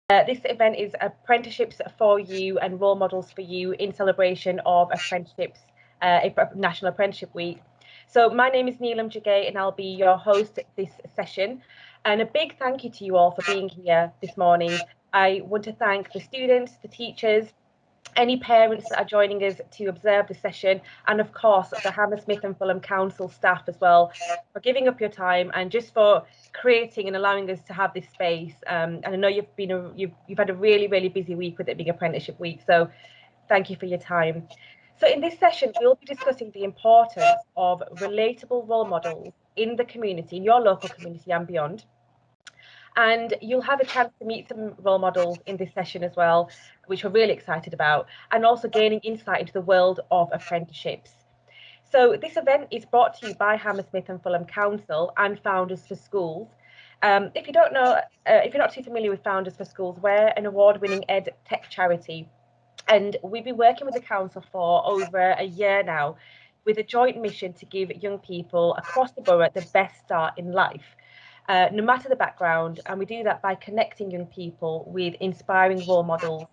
This event is Apprenticeships for You and Role Models for You in celebration of Apprenticeships, National Apprenticeship Week. So my name is Janik and I'll be your host this session. And a big thank you to you all for being here this morning. I want to thank the students, the teachers, any parents that are joining us to observe the session, and of course the Hammersmith and Fulham Council staff as well, for giving up your time and just for creating and allowing us to have this space. And I know you've had a really busy week with it being Apprenticeship Week, so thank you for your time. So in this session, we'll be discussing the importance of relatable role models in the community, in your local community and beyond. And you'll have a chance to meet some role models in this session as well, which we're really excited about, and also gaining insight into the world of apprenticeships. So this event is brought to you by Hammersmith and Fulham Council and Founders for Schools. If you don't know, if you're not too familiar with Founders for Schools, we're an award-winning ed tech charity, and we've been working with the council for over a year now, with a joint mission to give young people across the borough the best start in life. No matter the background, and we do that by connecting young people with inspiring role models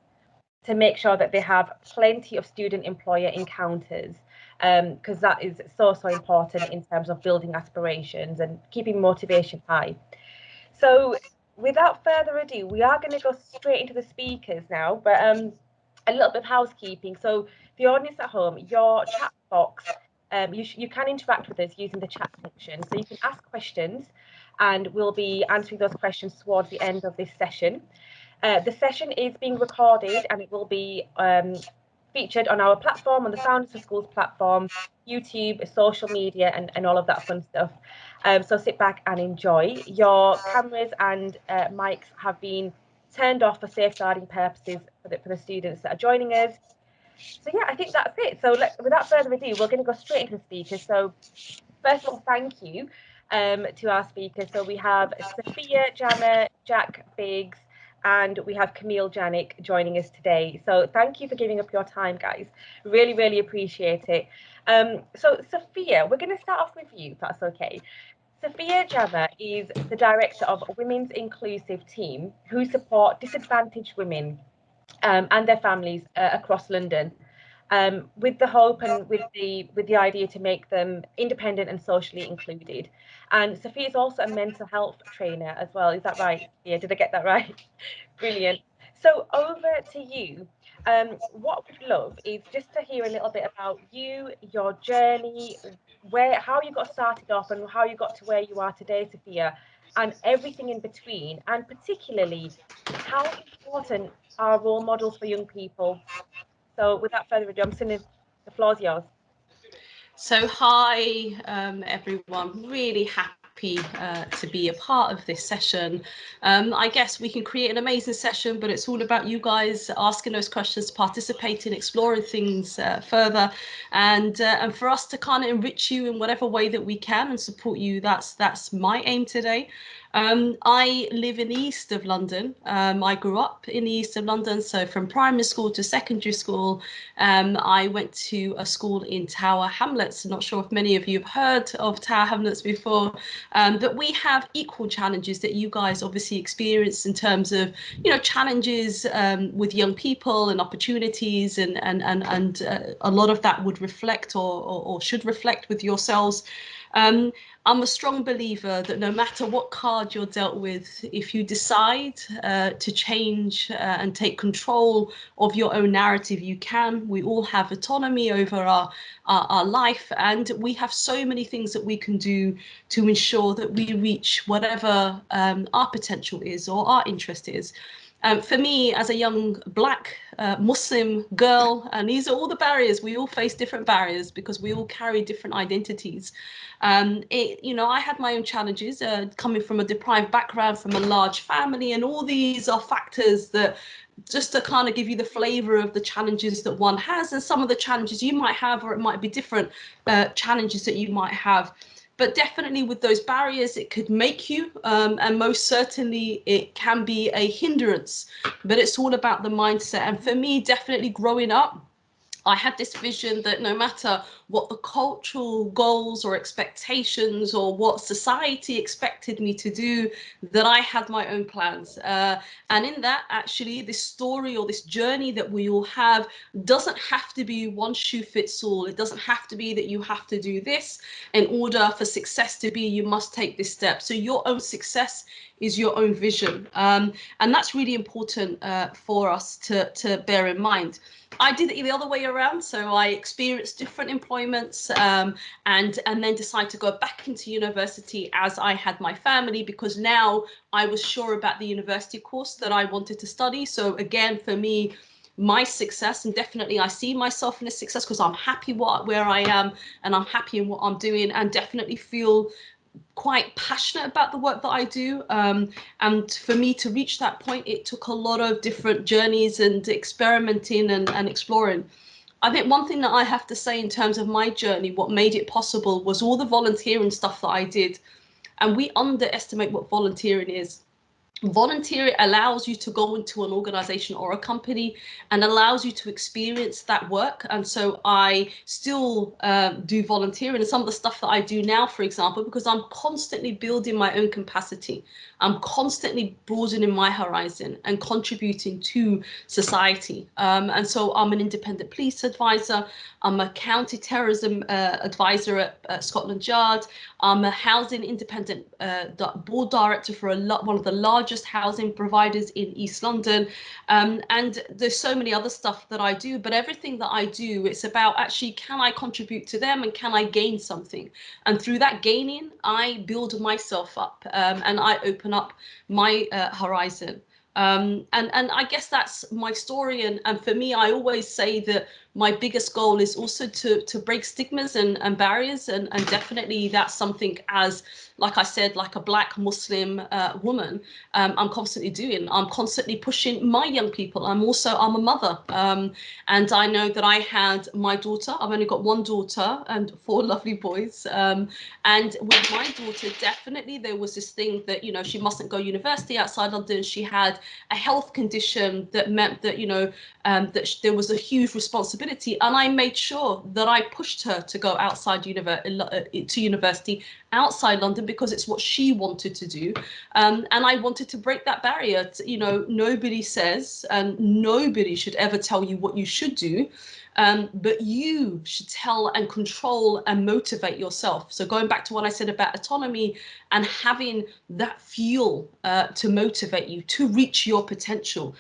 to make sure that they have plenty of student-employer encounters, because that is so important in terms of building aspirations and keeping motivation high. So without further ado, we are going to go straight into the speakers now, but a little bit of housekeeping. So the audience at home, your chat box, you can interact with us using the chat function. So you can ask questions and we'll be answering those questions towards the end of this session. The session is being recorded and it will be featured on our platform, on the Founders for Schools platform, YouTube, social media, and all of that fun stuff. So sit back and enjoy. Your cameras and mics have been turned off for safeguarding purposes for the students that are joining us. So yeah, I think that's it. So without further ado, we're going to go straight into the speakers. So first of all, thank you to our speakers. So we have Safia Jama, Jack Biggs, and we have Kamil Janik joining us today. So thank you for giving up your time, guys. Really appreciate it. So Safia, we're going to start off with you, if that's okay. Safia Jama is the director of Women's Inclusive Team, who support disadvantaged women and their families across London. With the hope and with the idea to make them independent and socially included. And Sophia is also a mental health trainer as well. Is that right? Yeah, did I get that right? Brilliant. So over to you. What we'd love is just to hear a little bit about you, your journey, how you got started off and how you got to where you are today, Sophia, and everything in between, and particularly how important are role models for young people. So without further ado, I'm sending the floor's yours. So hi, everyone. Really happy to be a part of this session. I guess we can create an amazing session, but it's all about you guys asking those questions, participating, exploring things further, and for us to kind of enrich you in whatever way that we can and support you. That's my aim today. I live in the east of London. I grew up in the east of London, so from primary school to secondary school, I went to a school in Tower Hamlets. Not sure if many of you have heard of Tower Hamlets before, but we have equal challenges that you guys obviously experience in terms of, challenges with young people and opportunities, and a lot of that would reflect or should reflect with yourselves. I'm a strong believer that no matter what card you're dealt with, if you decide to change and take control of your own narrative, you can. We all have autonomy over our life, and we have so many things that we can do to ensure that we reach whatever our potential is or our interest is. For me, as a young Black Muslim girl, and these are all the barriers, we all face different barriers because we all carry different identities. I had my own challenges coming from a deprived background, from a large family, and all these are factors that just to kind of give you the flavor of the challenges that one has and some of the challenges you might have, or it might be different challenges that you might have. But definitely with those barriers, it could make you, and most certainly it can be a hindrance, but it's all about the mindset. And for me, definitely growing up, I had this vision that no matter what the cultural goals or expectations or what society expected me to do, that I had my own plans. And in that, actually, this story or this journey that we all have doesn't have to be one shoe fits all. It doesn't have to be that you have to do this in order for success to be, you must take this step. So your own success is your own vision. And that's really important for us to bear in mind. I did it the other way around. So I experienced different employments and then decided to go back into university as I had my family, because now I was sure about the university course that I wanted to study. So again, for me, my success, and definitely I see myself in a success because I'm happy where I am and I'm happy in what I'm doing, and definitely feel quite passionate about the work that I do. And for me to reach that point, it took a lot of different journeys and experimenting and exploring. I think one thing that I have to say in terms of my journey, what made it possible was all the volunteering stuff that I did. And we underestimate what volunteering is. Volunteering allows you to go into an organization or a company and allows you to experience that work. And so I still do volunteering, and some of the stuff that I do now, for example, because I'm constantly building my own capacity. I'm constantly broadening my horizon and contributing to society. And so I'm an independent police advisor. I'm a county terrorism advisor at Scotland Yard. I'm a housing independent board director for one of the largest housing providers in East London. And there's so many other stuff that I do, but everything that I do, it's about actually, can I contribute to them and can I gain something? And through that gaining, I build myself up and I open up my horizon. And I guess that's my story. And for me, I always say that my biggest goal is also to break stigmas and barriers. And definitely that's something, as, like I said, like a Black Muslim woman, I'm constantly doing. I'm constantly pushing my young people. I'm a mother. And I know that I had my daughter. I've only got one daughter and 4 lovely boys. And with my daughter, definitely there was this thing that, you know, she mustn't go university outside London. She had a health condition that meant that, you know, that there was a huge responsibility. And I made sure that I pushed her to go outside to university outside London, because it's what she wanted to do. And I wanted to break that barrier. You know, nobody says, and nobody should ever tell you what you should do. But you should tell and control and motivate yourself. So going back to what I said about autonomy and having that fuel to motivate you to reach your potential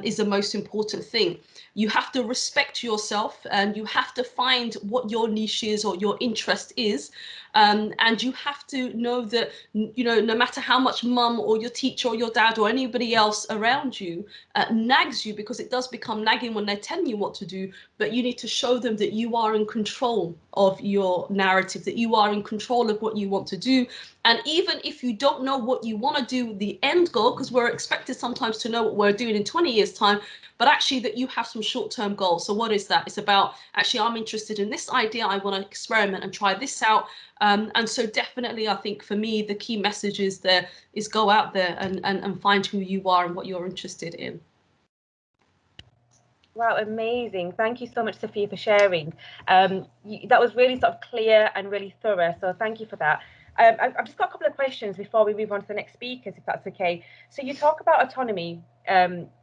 is the most important thing. You have to respect yourself and you have to find what your niche is or your interest is. And you have to know that, you know, no matter how much mum or your teacher or your dad or anybody else around you nags you, because it does become nagging when they're telling you what to do, but you need to show them that you are in control of your narrative, that you are in control of what you want to do. And even if you don't know what you want to do, the end goal, because we're expected sometimes to know what we're doing in 20 years' time, but actually that you have some short-term goals. So what is that? It's about, actually, I'm interested in this idea. I want to experiment and try this out. And so definitely, I think for me, the key message is go out there and find who you are and what you're interested in. Wow, amazing. Thank you so much, Safia, for sharing. That was really sort of clear and really thorough. So thank you for that. I've just got a couple of questions before we move on to the next speakers, if that's okay. So you talk about autonomy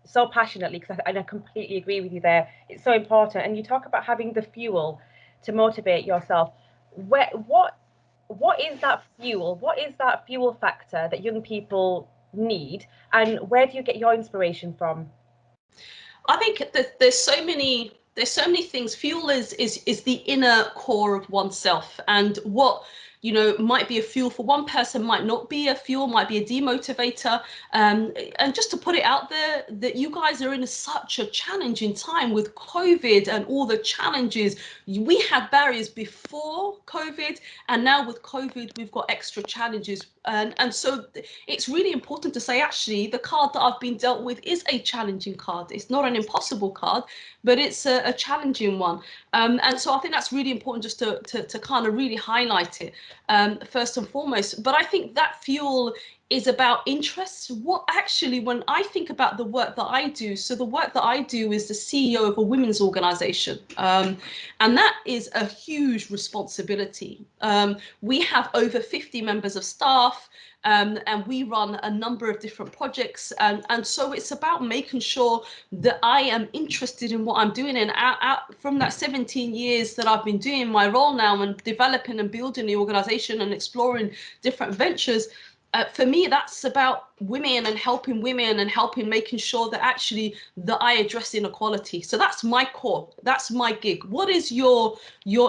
so passionately, because I completely agree with you there. It's so important. And you talk about having the fuel to motivate yourself. What is that fuel? What is that fuel factor that young people need? And where do you get your inspiration from? I think that there's so many things. Fuel is the inner core of oneself, and what, you know, might be a fuel for one person might not be a fuel, might be a demotivator. And just to put it out there, that you guys are in such a challenging time with COVID and all the challenges. We had barriers before COVID, and now with COVID, we've got extra challenges. And so it's really important to say, actually, the card that I've been dealt with is a challenging card. It's not an impossible card, but it's a challenging one. And so I think that's really important, just to kind of really highlight it first and foremost. But I think that fuel is about interests. What actually, when I think about the work that I do, so the work that I do is the CEO of a women's organization. And that is a huge responsibility. We have over 50 members of staff, and we run a number of different projects. And so it's about making sure that I am interested in what I'm doing. And from that 17 years that I've been doing my role now and developing and building the organization and exploring different ventures, for me, that's about women and helping making sure that actually that I address inequality. So that's my core, that's my gig. What is your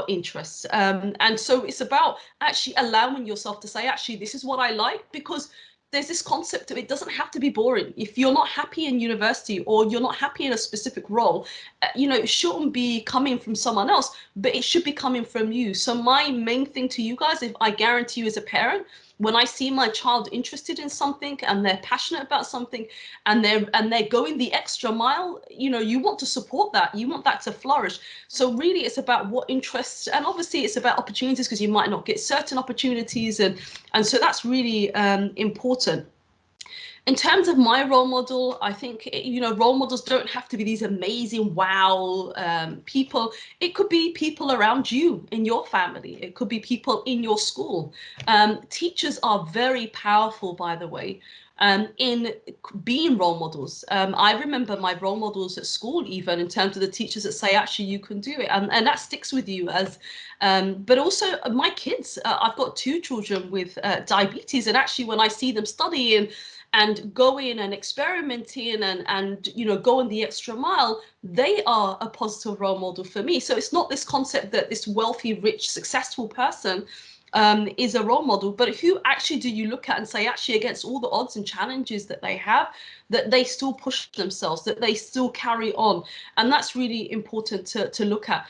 interests? And so it's about actually allowing yourself to say, actually, this is what I like, because there's this concept of it doesn't have to be boring. If you're not happy in university or you're not happy in a specific role, it shouldn't be coming from someone else, but it should be coming from you. So my main thing to you guys, if I guarantee you as a parent, when I see my child interested in something and they're passionate about something and they're going the extra mile, you want to support that. You want that to flourish. So really it's about what interests, and obviously it's about opportunities, because you might not get certain opportunities, and so that's really important. In terms of my role model, I think, role models don't have to be these amazing, wow people. It could be people around you in your family. It could be people in your school. Teachers are very powerful, by the way, in being role models. I remember my role models at school, even in terms of the teachers that say, actually, you can do it. And that sticks with you as, but also my kids. I've got 2 children with diabetes, and actually when I see them studying and going and experimenting and going the extra mile, they are a positive role model for me. So it's not this concept that this wealthy, rich, successful person is a role model, but who actually do you look at and say, actually, against all the odds and challenges that they have, that they still push themselves, that they still carry on. And that's really important to look at.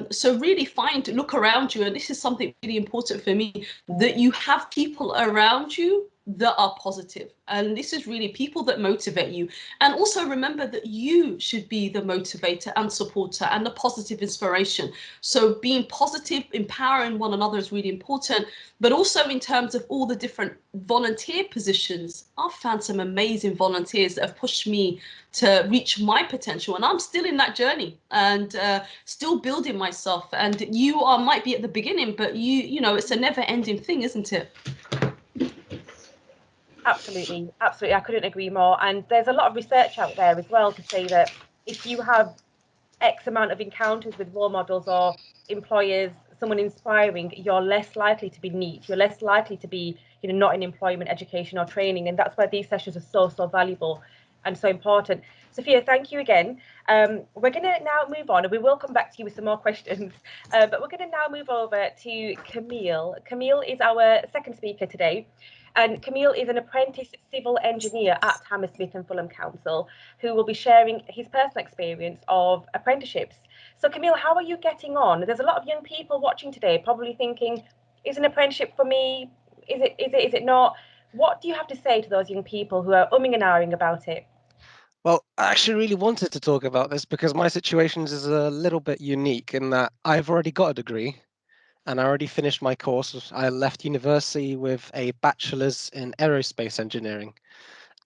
So really look around you, and this is something really important for me, that you have people around you that are positive. And this is really people that motivate you. And also remember that you should be the motivator and supporter and the positive inspiration. So being positive, empowering one another is really important. But also in terms of all the different volunteer positions, I've found some amazing volunteers that have pushed me to reach my potential. And I'm still in that journey and still building myself. And you might be at the beginning, but it's a never ending thing, isn't it? Absolutely, absolutely. I couldn't agree more. And there's a lot of research out there as well to say that if you have X amount of encounters with role models or employers, someone inspiring, you're less likely to be neat. You're less likely to be, not in employment, education or training. And that's why these sessions are so valuable and so important. Safia, thank you again. We're going to now move on, and we will come back to you with some more questions. But we're going to now move over to Kamil. Kamil is our second speaker today. And Kamil is an apprentice civil engineer at Hammersmith and Fulham Council, who will be sharing his personal experience of apprenticeships. So Kamil, how are you getting on? There's a lot of young people watching today, probably thinking, is an apprenticeship for me? Is it not? What do you have to say to those young people who are umming and ahhing about it? Well, I actually really wanted to talk about this because my situation is a little bit unique in that I've already got a degree and I already finished my course. I left university with a bachelor's in aerospace engineering,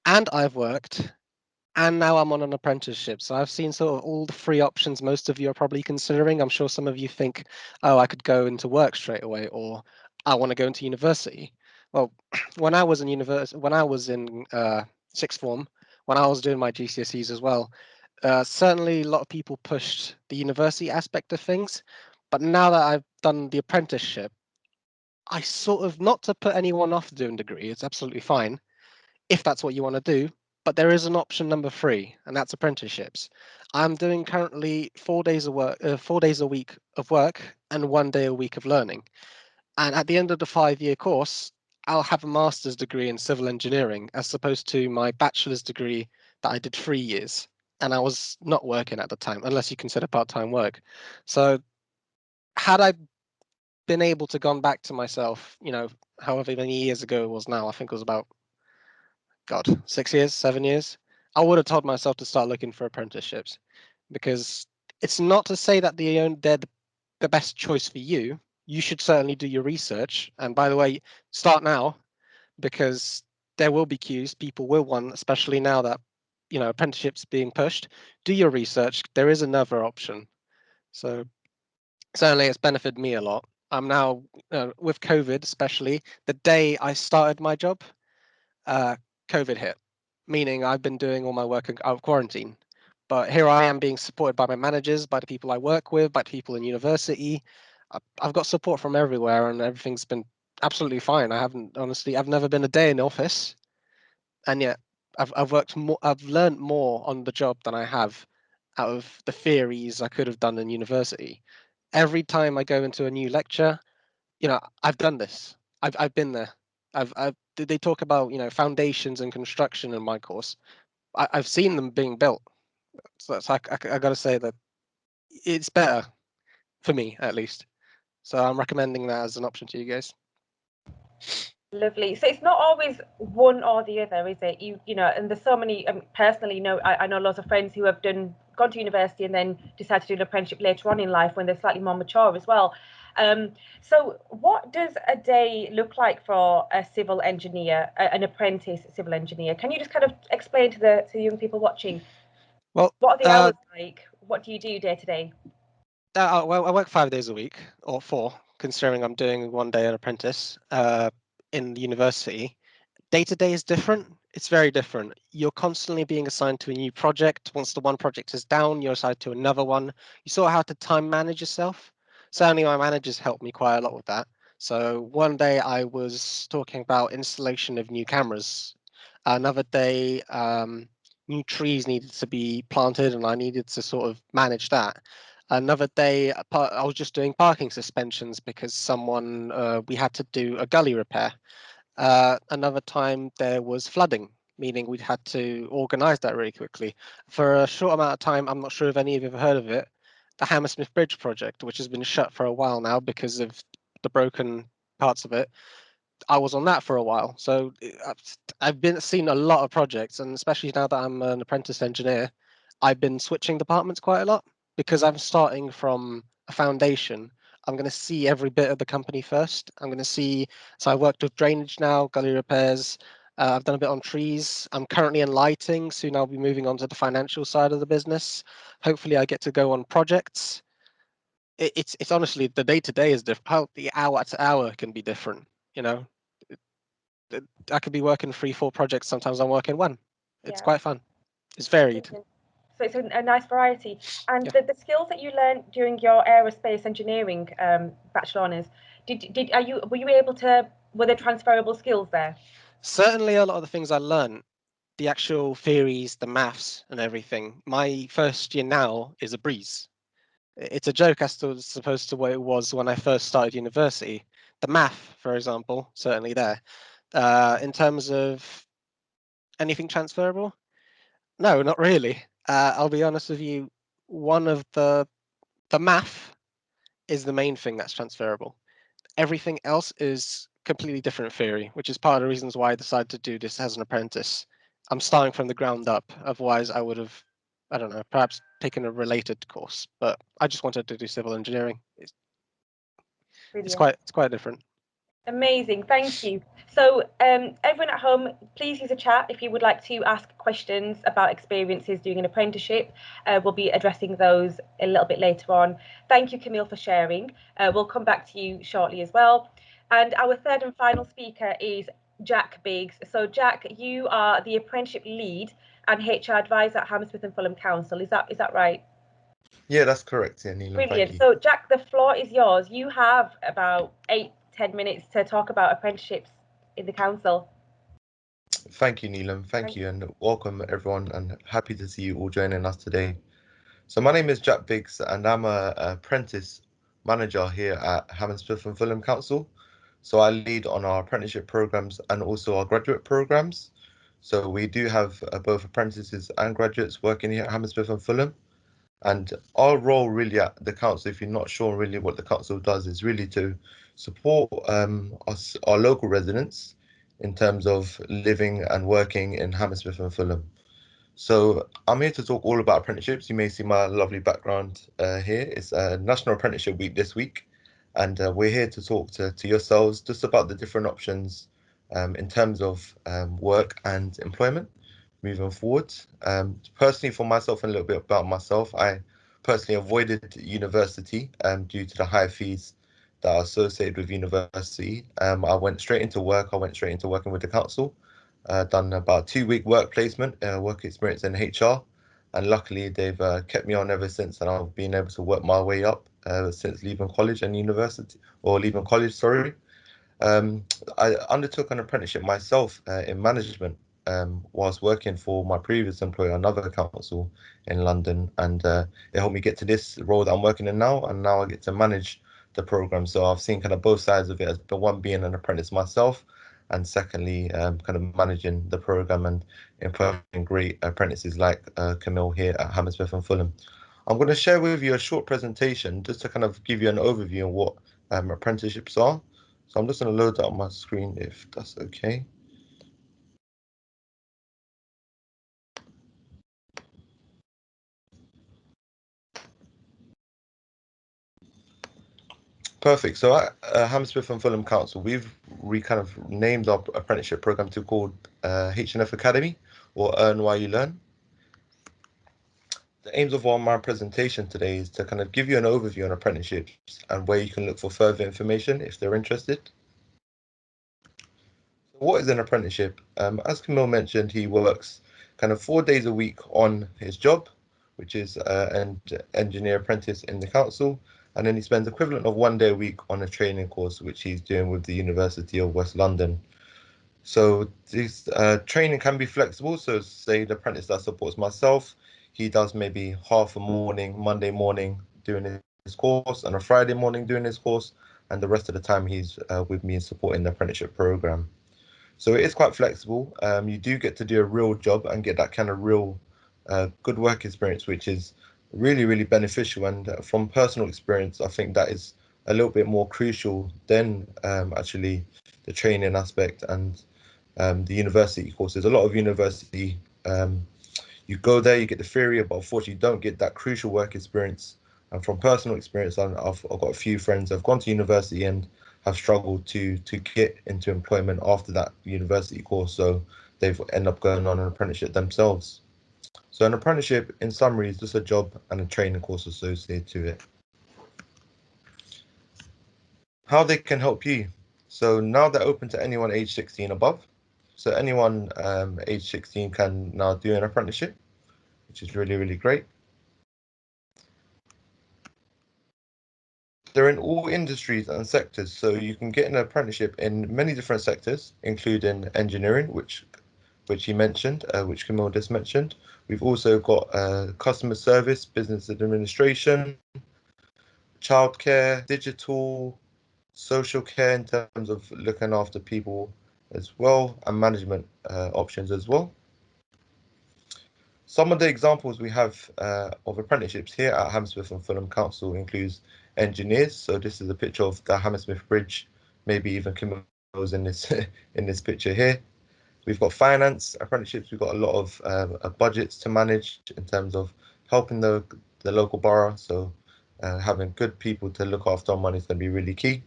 and I've worked, and now I'm on an apprenticeship. So I've seen sort of all the free options most of you are probably considering. I'm sure some of you think, oh, I could go into work straight away, or I want to go into university. Well, when I was in sixth form, when I was doing my GCSEs as well, certainly a lot of people pushed the university aspect of things. But now that I've done the apprenticeship, I sort of, not to put anyone off doing degree, it's absolutely fine if that's what you want to do. But there is an option number 3, and that's apprenticeships. I'm doing currently 4 days of work, 4 days a week of work, and 1 day a week of learning. And at the end of the 5-year course, I'll have a master's degree in civil engineering, as opposed to my bachelor's degree that I did 3 years. And I was not working at the time, unless you consider part-time work. So had I been able to gone back to myself, however many years ago it was now, I think it was about, 6 years, 7 years, I would have told myself to start looking for apprenticeships, because it's not to say that they're the best choice for you. You should certainly do your research. And by the way, start now, because there will be queues. People will want, especially now that, you know, apprenticeships being pushed. Do your research. There is another option. So certainly it's benefited me a lot. I'm now, with COVID, especially the day I started my job, COVID hit, meaning I've been doing all my work out of quarantine. But here I am being supported by my managers, by the people I work with, by the people in university. I've got support from everywhere, and everything's been absolutely fine. I haven't, honestly, I've never been a day in the office, and yet I've worked more, I've learned more on the job than I have out of the theories I could have done in university. Every time I go into a new lecture, you know, I've done this. I've been there. They talk about, you know, foundations and construction in my course. I've seen them being built. So that's, I got to say that it's better for me, at least. So I'm recommending that as an option to you guys. Lovely. So it's not always one or the other, is it? You know, and there's so many. Personally, you know, I know lots of friends who have gone to university and then decided to do an apprenticeship later on in life when they're slightly more mature as well. So what does a day look like for a civil engineer, an apprentice civil engineer? Can you just kind of explain to the young people watching? Well, what are the hours like? What do you do day to day? Well, I work 5 days a week, or 4, considering I'm doing 1 day an apprentice in the university. Day to day is different. It's very different. You're constantly being assigned to a new project. Once the one project is down, you're assigned to another one. You sort of have to time manage yourself. Certainly, my managers helped me quite a lot with that. So one day I was talking about installation of new cameras. Another day, new trees needed to be planted, and I needed to sort of manage that. Another day, I was just doing parking suspensions because we had to do a gully repair. Another time there was flooding, meaning we'd had to organise that really quickly. For a short amount of time, I'm not sure if any of you have heard of it, the Hammersmith Bridge project, which has been shut for a while now because of the broken parts of it. I was on that for a while. So I've seen a lot of projects, and especially now that I'm an apprentice engineer, I've been switching departments quite a lot because I'm starting from a foundation. I'm going to see every bit of the company first. I'm going to see, so I worked with drainage now, gully repairs. I've done a bit on trees. I'm currently in lighting. Soon I'll be moving on to the financial side of the business. Hopefully I get to go on projects. It's honestly, the day to day is different. How the hour to hour can be different, you know. I could be working 3-4 projects. Sometimes I'm working one. It's quite fun. It's varied. So it's a nice variety. And Yeah. the skills that you learned during your aerospace engineering bachelor honours, were there transferable skills there? Certainly, a lot of the things I learned, the actual theories, the maths, and everything. My first year now is a breeze. It's a joke as to supposed to what it was when I first started university. The math, for example, certainly there. In terms of anything transferable, no, not really. I'll be honest with you. One of the math is the main thing that's transferable. Everything else is completely different theory, which is part of the reasons why I decided to do this as an apprentice. I'm starting from the ground up. Otherwise, I would have, I don't know, perhaps taken a related course. But I just wanted to do civil engineering. It's quite different. Amazing, thank you. So everyone at home, please use a chat if you would like to ask questions about experiences doing an apprenticeship. We'll be addressing those a little bit later on. Thank you, Kamil, for sharing. We'll come back to you shortly as well. And our third and final speaker is Jack Biggs. So Jack, you are the apprenticeship lead and HR advisor at Hammersmith and Fulham Council. Is that right? Yeah, that's correct. Yeah, Neelam, brilliant. thank you. So Jack, the floor is yours. You have about 8-10 minutes to talk about apprenticeships in the council. Thank you, Neelam. Thank you, and welcome everyone, and happy to see you all joining us today. So my name is Jack Biggs, and I'm an apprentice manager here at Hammersmith and Fulham Council. So I lead on our apprenticeship programs and also our graduate programs. So we do have both apprentices and graduates working here at Hammersmith and Fulham. And our role really at the council, if you're not sure really what the council does, is really to support our local residents in terms of living and working in Hammersmith and Fulham. So I'm here to talk all about apprenticeships. You may see my lovely background here. It's National Apprenticeship Week this week, and we're here to talk to yourselves just about the different options in terms of work and employment moving forward. Personally, for myself, and a little bit about myself, I personally avoided university due to the high fees that are associated with university. I went straight into work. I went straight into working with the council. Done about 2-week work placement, work experience in HR, and luckily they've kept me on ever since, and I've been able to work my way up since leaving college and university, or leaving college, sorry. Um, I undertook an apprenticeship myself in management whilst working for my previous employer, another council in London, and it helped me get to this role that I'm working in now, and now I get to manage the program. So I've seen kind of both sides of it, as the one being an apprentice myself, and secondly, kind of managing the program and employing great apprentices like Kamil here at Hammersmith and Fulham. I'm going to share with you a short presentation just to kind of give you an overview of what apprenticeships are. So I'm just going to load that on my screen if that's okay. Perfect. So at Hammersmith and Fulham Council, we kind of named our apprenticeship program to called H&F Academy, or Earn While You Learn. The aims of my presentation today is to kind of give you an overview on apprenticeships and where you can look for further information if they're interested. What is an apprenticeship? As Kamil mentioned, he works kind of 4 days a week on his job, which is an engineer apprentice in the council, and then he spends equivalent of 1 day a week on a training course, which he's doing with the University of West London. So this training can be flexible. So say the apprentice that supports myself, he does maybe half a morning, Monday morning doing his course, and a Friday morning doing his course, and the rest of the time he's with me and supporting the apprenticeship program. So it is quite flexible. You do get to do a real job and get that kind of real good work experience, which is really, really beneficial. And from personal experience, I think that is a little bit more crucial than actually the training aspect and the university courses. A lot of university, you go there, you get the theory, but unfortunately you don't get that crucial work experience. And from personal experience, I've got a few friends that have gone to university and have struggled to get into employment after that university course. So they've end up going on an apprenticeship themselves. So an apprenticeship, in summary, is just a job and a training course associated to it. How they can help you. So now they're open to anyone age 16 above. So anyone age 16 can now do an apprenticeship, which is really, really great. They're in all industries and sectors, so you can get an apprenticeship in many different sectors, including engineering, which he mentioned, which Kamil just mentioned. We've also got customer service, business administration, childcare, digital, social care in terms of looking after people as well, and management options as well. Some of the examples we have of apprenticeships here at Hammersmith and Fulham Council includes engineers. So this is a picture of the Hammersmith Bridge, maybe even Kamil's in this in this picture here. We've got finance apprenticeships. We've got a lot of budgets to manage in terms of helping the local borough. So having good people to look after our money is going to be really key.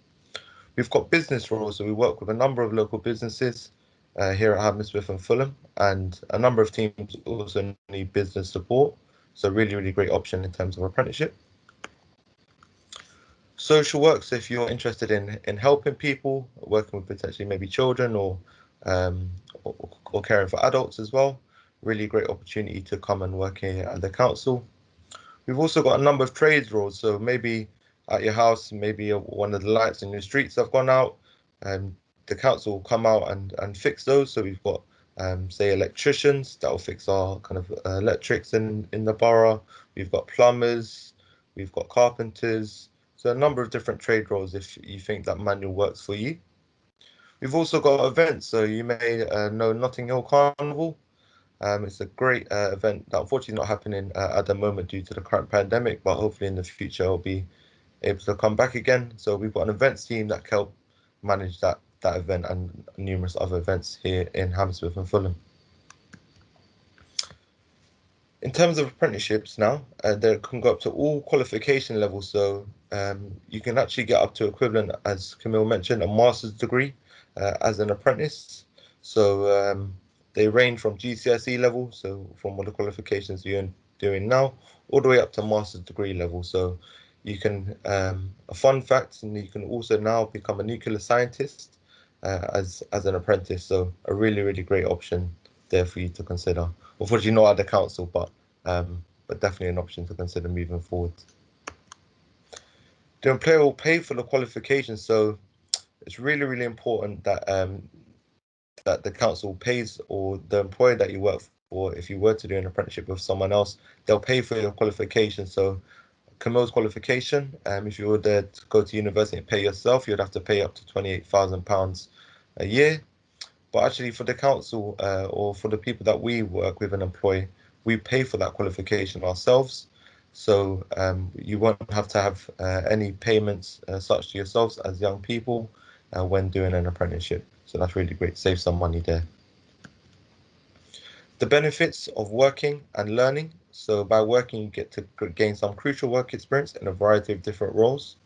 We've got business roles. So we work with a number of local businesses here at Hammersmith and Fulham, and a number of teams also need business support. So really, really great option in terms of apprenticeship. Social work, so if you're interested in helping people, working with potentially maybe children or caring for adults as well, really great opportunity to come and work here at the council. We've also got a number of trades roles, so maybe at your house, maybe one of the lights in your streets have gone out, and the council will come out and fix those. So we've got say electricians that will fix our kind of electrics in the borough. We've got plumbers, we've got carpenters. So a number of different trade roles if you think that manual works for you. We've also got events, so you may know Notting Hill Carnival. It's a great event that unfortunately not happening at the moment due to the current pandemic, but hopefully in the future will be able to come back again. So we've got an events team that can help manage that event and numerous other events here in Hammersmith and Fulham. In terms of apprenticeships now, they can go up to all qualification levels. So you can actually get up to equivalent, as Kamil mentioned, a master's degree as an apprentice. So they range from GCSE level, so from what the qualifications you're doing now, all the way up to master's degree level. So you can, a fun fact, and you can also now become a nuclear scientist as an apprentice. So a really, really great option there for you to consider. Unfortunately, not at the council, but definitely an option to consider moving forward. The employer will pay for the qualifications, so it's really, really important that that the council pays, or the employer that you work for, if you were to do an apprenticeship with someone else, they'll pay for your qualification. So Kamil's qualification, if you were to go to university and pay yourself, you'd have to pay up to £28,000 a year. But actually for the council or for the people that we work with and employ, we pay for that qualification ourselves. So you won't have to have any payments such to yourselves as young people when doing an apprenticeship. So that's really great, save some money there. The benefits of working and learning. So by working, you get to gain some crucial work experience in a variety of different roles.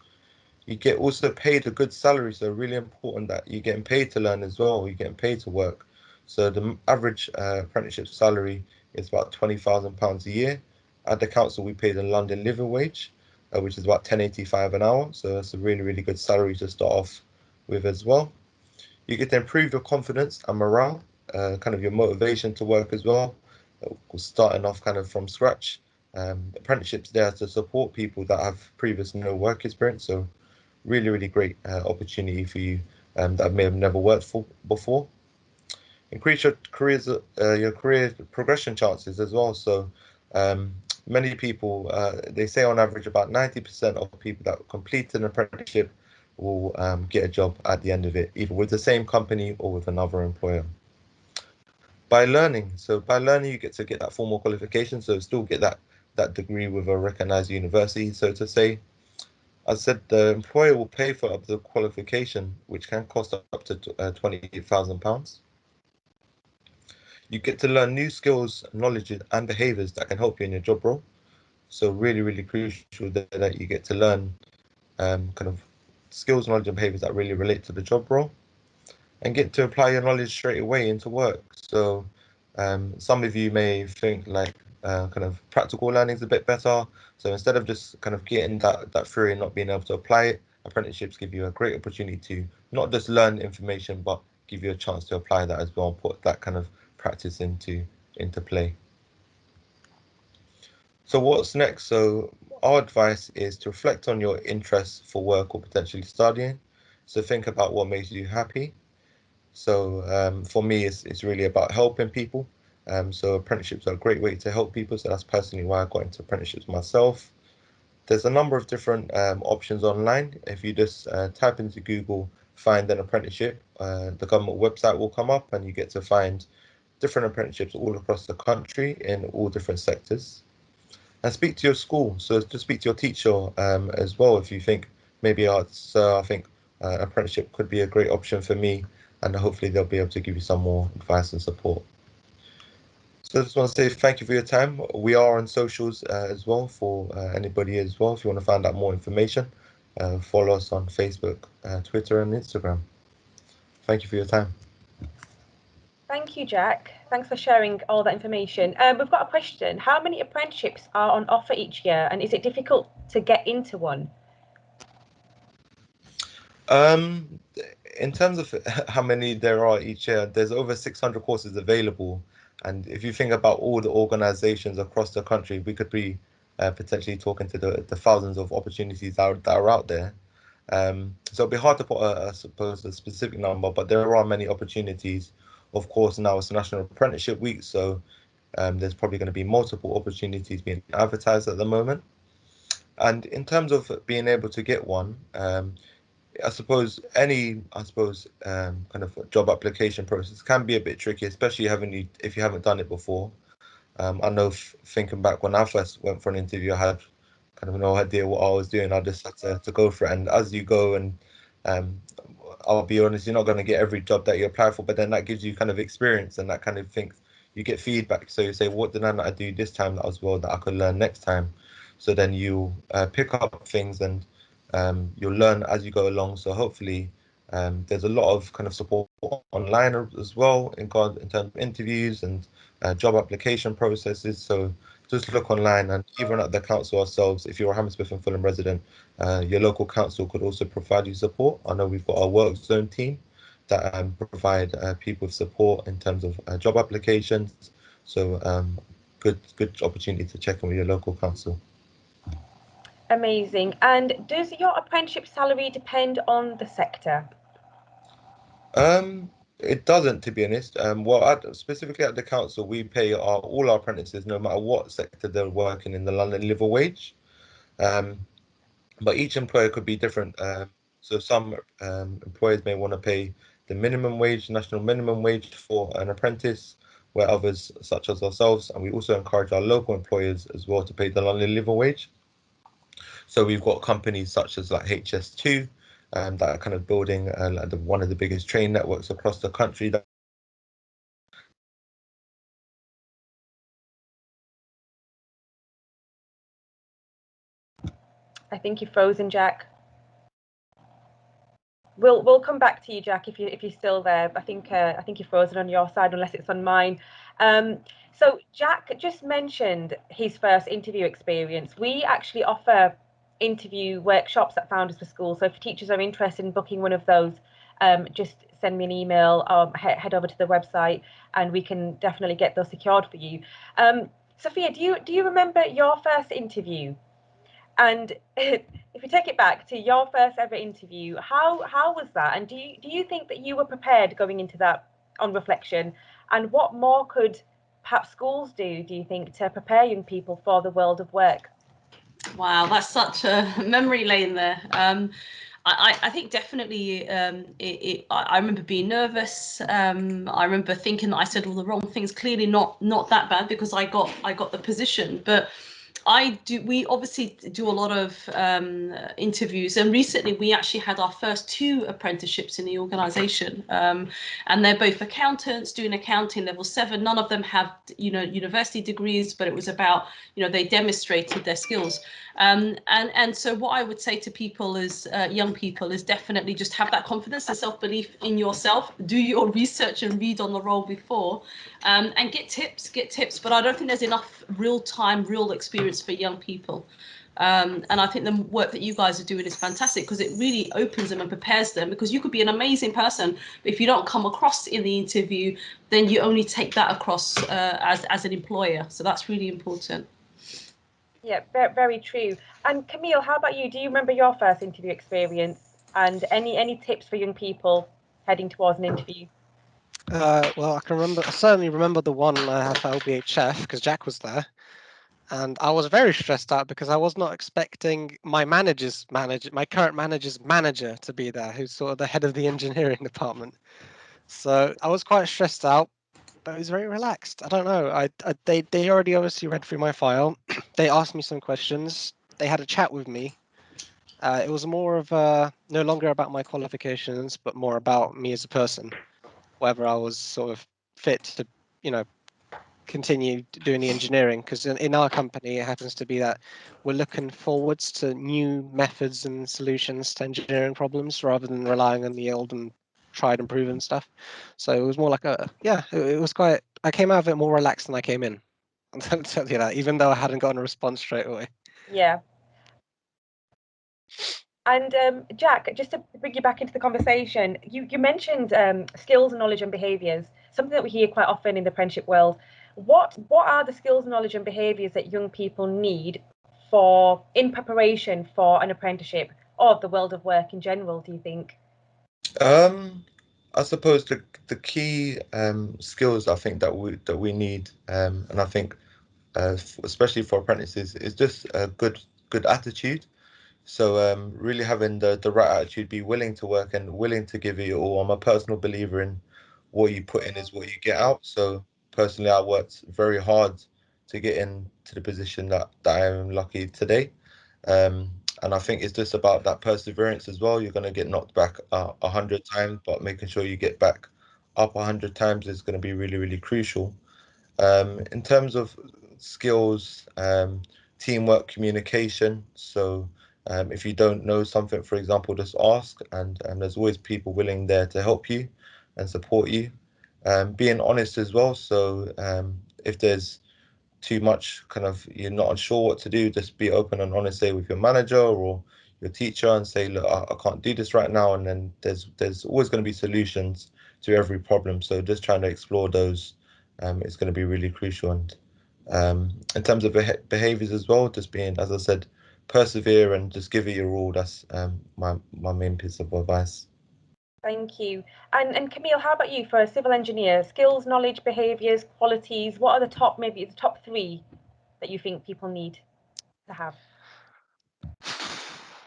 You get also paid a good salary, so really important that you're getting paid to learn as well. You're getting paid to work. So the average apprenticeship salary is about £20,000 a year. At the council, we pay the London living wage, which is about £10.85 an hour. So that's a really, really good salary to start off with as well. You get to improve your confidence and morale, kind of your motivation to work as well, starting off kind of from scratch. Apprenticeships there to support people that have previous no work experience. So really, really great opportunity for you that may have never worked for before. Increase your career progression chances as well. So many people, they say on average about 90% of people that complete an apprenticeship will get a job at the end of it, either with the same company or with another employer. By learning, you get to get that formal qualification, so still get that degree with a recognized university, so to say. As I said, the employer will pay for up to the qualification, which can cost up to £28,000. You get to learn new skills, knowledge, and behaviours that can help you in your job role. So really, really crucial that you get to learn kind of skills, knowledge, and behaviours that really relate to the job role, and get to apply your knowledge straight away into work. So some of you may think like kind of practical learning is a bit better. So instead of just kind of getting that theory and not being able to apply it, apprenticeships give you a great opportunity to not just learn information, but give you a chance to apply that as well and put that kind of practice into play. So what's next? So our advice is to reflect on your interests for work or potentially studying. So think about what makes you happy. So for me, it's really about helping people. So apprenticeships are a great way to help people. So that's personally why I got into apprenticeships myself. There's a number of different options online. If you just type into Google, find an apprenticeship, the government website will come up and you get to find different apprenticeships all across the country in all different sectors. And speak to your school. So just speak to your teacher as well if you think maybe I think apprenticeship could be a great option for me, and hopefully they'll be able to give you some more advice and support. So I just want to say thank you for your time. We are on socials as well for anybody as well. If you want to find out more information, follow us on Facebook, Twitter and Instagram. Thank you for your time. Thank you, Jack. Thanks for sharing all that information. We've got a question. How many apprenticeships are on offer each year, and is it difficult to get into one? In terms of how many there are each year, there's over 600 courses available. And if you think about all the organizations across the country, we could be potentially talking to the thousands of opportunities that are out there. So it'd be hard to put, I suppose, a specific number, but there are many opportunities. Of course, now it's National Apprenticeship Week, so there's probably going to be multiple opportunities being advertised at the moment. And in terms of being able to get one, I suppose kind of job application process can be a bit tricky, especially if you haven't done it before. I know thinking back when I first went for an interview, I had kind of no idea what I was doing. I just had to go for it. And as you go, and I'll be honest, you're not going to get every job that you apply for, but then that gives you kind of experience and that kind of things. You get feedback. So you say, what did I not do this time that was well that I could learn next time? So then you pick up things and you'll learn as you go along. So hopefully There's a lot of kind of support online as well in terms of interviews and job application processes. So just look online, and even at the council ourselves, if you're a Hammersmith and Fulham resident, your local council could also provide you support. I know we've got our work zone team that provide people with support in terms of job applications. So good opportunity to check in with your local council. Amazing. And does your apprenticeship salary depend on the sector? It doesn't, to be honest. Specifically at the council, we pay all our apprentices, no matter what sector they're working in, the London living wage. But each employer could be different. So some employers may want to pay the minimum wage, national minimum wage for an apprentice, where others, such as ourselves, and we also encourage our local employers as well to pay the London living wage. So we've got companies such as like HS2 that are kind of building one of the biggest train networks across the country. I think you're frozen, Jack. We'll come back to you, Jack, if you're still there. I think you're frozen on your side, unless it's on mine. So Jack just mentioned his first interview experience. We actually offer interview workshops at Founders for Schools. So if teachers are interested in booking one of those, just send me an email or head over to the website, and we can definitely get those secured for you. Safia, do you remember your first interview? And if you take it back to your first ever interview, how was that? And do you think that you were prepared going into that on reflection? And what more could perhaps schools do you think, to prepare young people for the world of work? Wow, that's such a memory lane there. I think definitely I remember being nervous. I remember thinking that I said all the wrong things. Clearly not that bad, because I got the position. But we obviously do a lot of interviews, and recently we actually had our first 2 apprenticeships in the organisation, and they're both accountants doing accounting level 7. None of them have university degrees, but it was about they demonstrated their skills. And so what I would say to people is young people is definitely just have that confidence and self-belief in yourself. Do your research and read on the role before, and get tips. But I don't think there's enough real experience for young people. And I think the work that you guys are doing is fantastic, because it really opens them and prepares them, because you could be an amazing person, but if you don't come across in the interview, then you only take that across as an employer. So that's really important. Yeah, very true. And Kamil, how about you? Do you remember your first interview experience, and any tips for young people heading towards an interview? Well, I certainly remember the one I had for LBHF, because Jack was there. And I was very stressed out because I was not expecting my current manager's manager to be there, who's sort of the head of the engineering department. So I was quite stressed out, but it was very relaxed. I don't know. They already obviously read through my file. They asked me some questions. They had a chat with me. It was more of no longer about my qualifications, but more about me as a person, whether I was sort of fit to, continue doing the engineering, because in our company it happens to be that we're looking forwards to new methods and solutions to engineering problems rather than relying on the old and tried and proven stuff. So it was more like it was quite, I came out of it more relaxed than I came in. I'll tell you that, even though I hadn't gotten a response straight away. Yeah. And Jack, just to bring you back into the conversation, you mentioned skills, knowledge and behaviours, something that we hear quite often in the apprenticeship world. What are the skills, knowledge and behaviours that young people need in preparation for an apprenticeship, or the world of work in general, do you think? I suppose the key skills I think that we need, and I think especially for apprentices, is just a good attitude. So really having the right attitude, be willing to work and willing to give it your all. I'm a personal believer in what you put in is what you get out. So personally, I worked very hard to get into the position that I am lucky today. And I think it's just about that perseverance as well. You're going to get knocked back 100 times, but making sure you get back up 100 times is going to be really, really crucial. In terms of skills, teamwork, communication. So If you don't know something, for example, just ask, and there's always people willing there to help you and support you. Being honest as well. So if there's too much, kind of, you're not unsure what to do, just be open and honest, say with your manager or your teacher, and say, look, I can't do this right now. And then there's always going to be solutions to every problem. So just trying to explore those is going to be really crucial. And in terms of behaviors as well, just being, as I said, persevere and just give it your all. That's my main piece of advice. Thank you. And Kamil, how about you for a civil engineer? Skills, knowledge, behaviours, qualities. What are the top, maybe the top 3 that you think people need to have?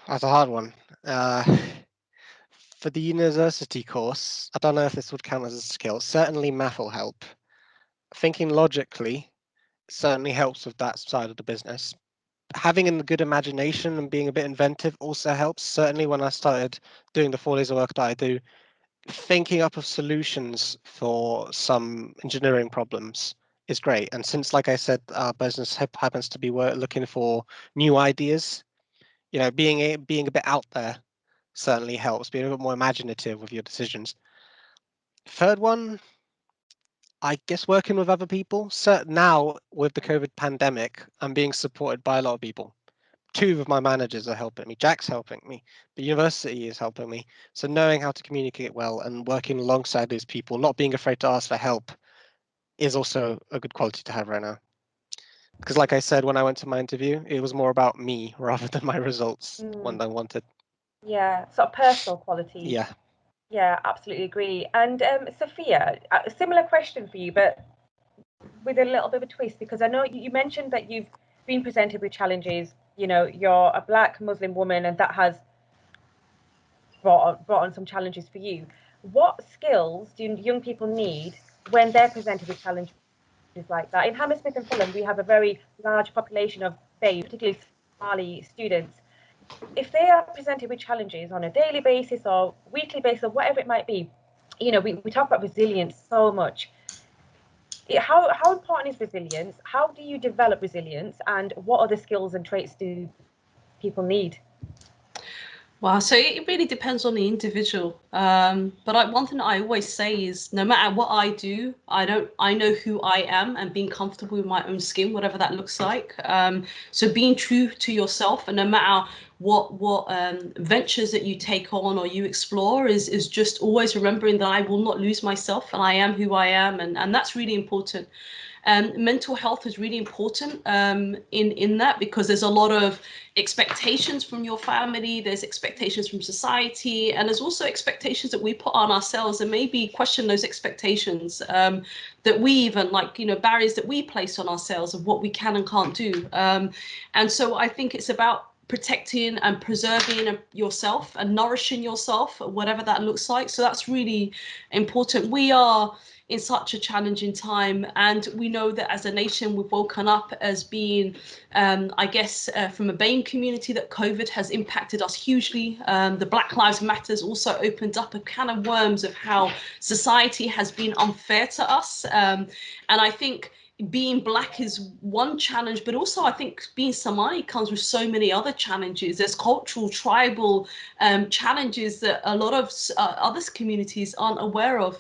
That's a hard one. For the university course, I don't know if this would count as a skill. Certainly math will help. Thinking logically certainly helps with that side of the business. Having a good imagination and being a bit inventive also helps. Certainly when I started doing the 4 days of work that I do, thinking up of solutions for some engineering problems is great. And since, like I said, our business happens to be looking for new ideas, you know, being a bit out there certainly helps, being a bit more imaginative with your decisions. Third one, I guess working with other people. So now with the COVID pandemic, I'm being supported by a lot of people. 2 of my managers are helping me. Jack's helping me. The university is helping me. So knowing how to communicate well and working alongside those people, not being afraid to ask for help, is also a good quality to have right now. Because like I said, when I went to my interview, it was more about me rather than my results, what I wanted. Yeah, sort of personal qualities. Yeah. Yeah, absolutely agree. And Safia, a similar question for you, but with a little bit of a twist, because I know you mentioned that you've been presented with challenges. You know, you're a Black Muslim woman, and that has brought on some challenges for you. What skills do young people need when they're presented with challenges like that? In Hammersmith and Fulham, we have a very large population of BAME, particularly Somali students. If they are presented with challenges on a daily basis or weekly basis or whatever it might be, you know, we talk about resilience so much. How important is resilience? How do you develop resilience? And what other skills and traits do people need? Wow, so it really depends on the individual. But one thing I always say is, no matter what I do, I know who I am, and being comfortable with my own skin, whatever that looks like. So being true to yourself, and no matter what ventures that you take on or you explore, is just always remembering that I will not lose myself, and I am who I am, and that's really important. Mental health is really important in that, because there's a lot of expectations from your family, there's expectations from society, and there's also expectations that we put on ourselves, and maybe question those expectations that we even, like, you know, barriers that we place on ourselves of what we can and can't do. And so I think it's about protecting and preserving yourself and nourishing yourself, whatever that looks like. So that's really important. We are in such a challenging time, and we know that as a nation we've woken up as being, I guess, from a BAME community, that COVID has impacted us hugely. The Black Lives Matters also opened up a can of worms of how society has been unfair to us, and I think being Black is one challenge, but also I think being Somali comes with so many other challenges. There's cultural, tribal challenges that a lot of other communities aren't aware of.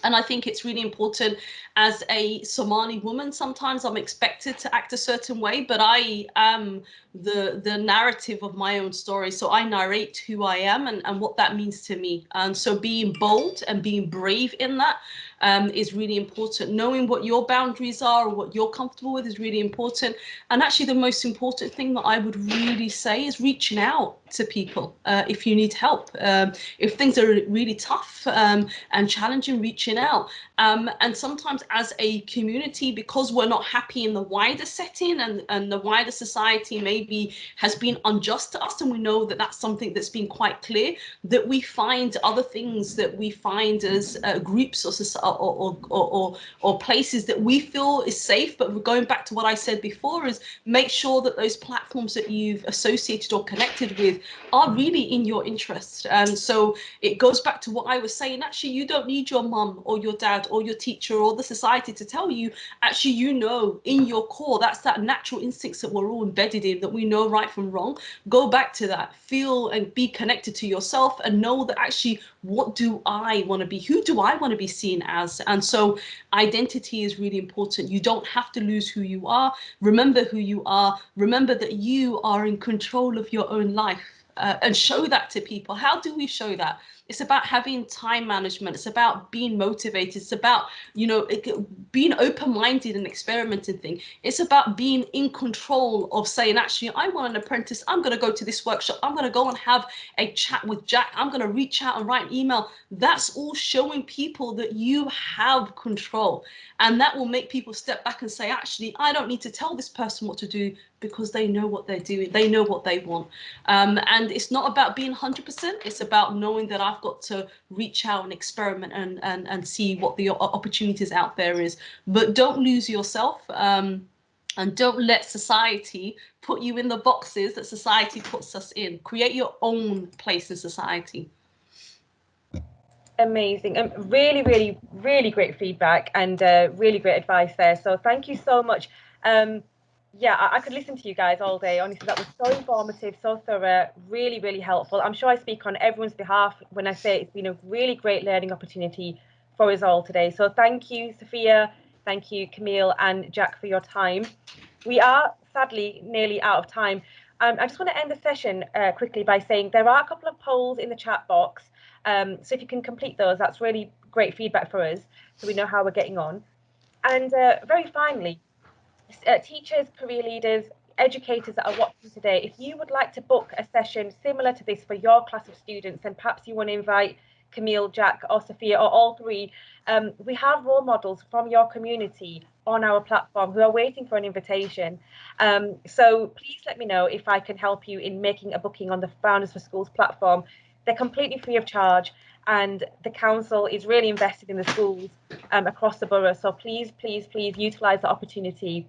And I think it's really important, as a Somali woman, sometimes I'm expected to act a certain way, but I am the narrative of my own story. So I narrate who I am and what that means to me. And so being bold and being brave in that is really important. Knowing what your boundaries are or what you're comfortable with is really important. And actually the most important thing that I would really say is reaching out to people if you need help. If things are really tough and challenging, reaching out. And sometimes as a community, because we're not happy in the wider setting, and the wider society maybe has been unjust to us, and we know that that's something that's been quite clear, that we find other things that we find as groups or places that we feel is safe. But we're going back to what I said before, is make sure that those platforms that you've associated or connected with are really in your interest. And so it goes back to what I was saying. Actually, you don't need your mum or your dad or your teacher or the society to tell you. Actually, you know, in your core, that's that natural instincts that we're all embedded in, that we know right from wrong. Go back to that, feel and be connected to yourself, and know that actually, what do I want to be? Who do I want to be seen as? And so identity is really important. You don't have to lose who you are. Remember who you are. Remember that you are in control of your own life, and show that to people. How do we show that? It's about having time management. It's about being motivated. It's about, you know, being open-minded and experimenting. It's about being in control of saying, actually, I want an apprentice. I'm going to go to this workshop. I'm going to go and have a chat with Jack. I'm going to reach out and write an email. That's all showing people that you have control. And that will make people step back and say, actually, I don't need to tell this person what to do, because they know what they're doing. They know what they want. And it's not about being 100%. It's about knowing that I've got to reach out and experiment and see what the opportunities out there is. But don't lose yourself. And don't let society put you in the boxes that society puts us in. Create your own place in society. Amazing. Really, really, really great feedback, and really great advice there. So thank you so much. Yeah, I could listen to you guys all day. Honestly, that was so informative, so thorough, really, really helpful. I'm sure I speak on everyone's behalf when I say it's been a really great learning opportunity for us all today. So thank you, Safia. Thank you, Kamil and Jack, for your time. We are sadly nearly out of time. I just want to end the session quickly by saying there are a couple of polls in the chat box. So if you can complete those, that's really great feedback for us, so we know how we're getting on. And very finally, teachers, career leaders, educators that are watching today, if you would like to book a session similar to this for your class of students, and perhaps you want to invite Kamil, Jack or Safia or all three, we have role models from your community on our platform who are waiting for an invitation. So please let me know if I can help you in making a booking on the Founders for Schools platform. They're completely free of charge, and the council is really invested in the schools across the borough. So please, please, please utilise the opportunity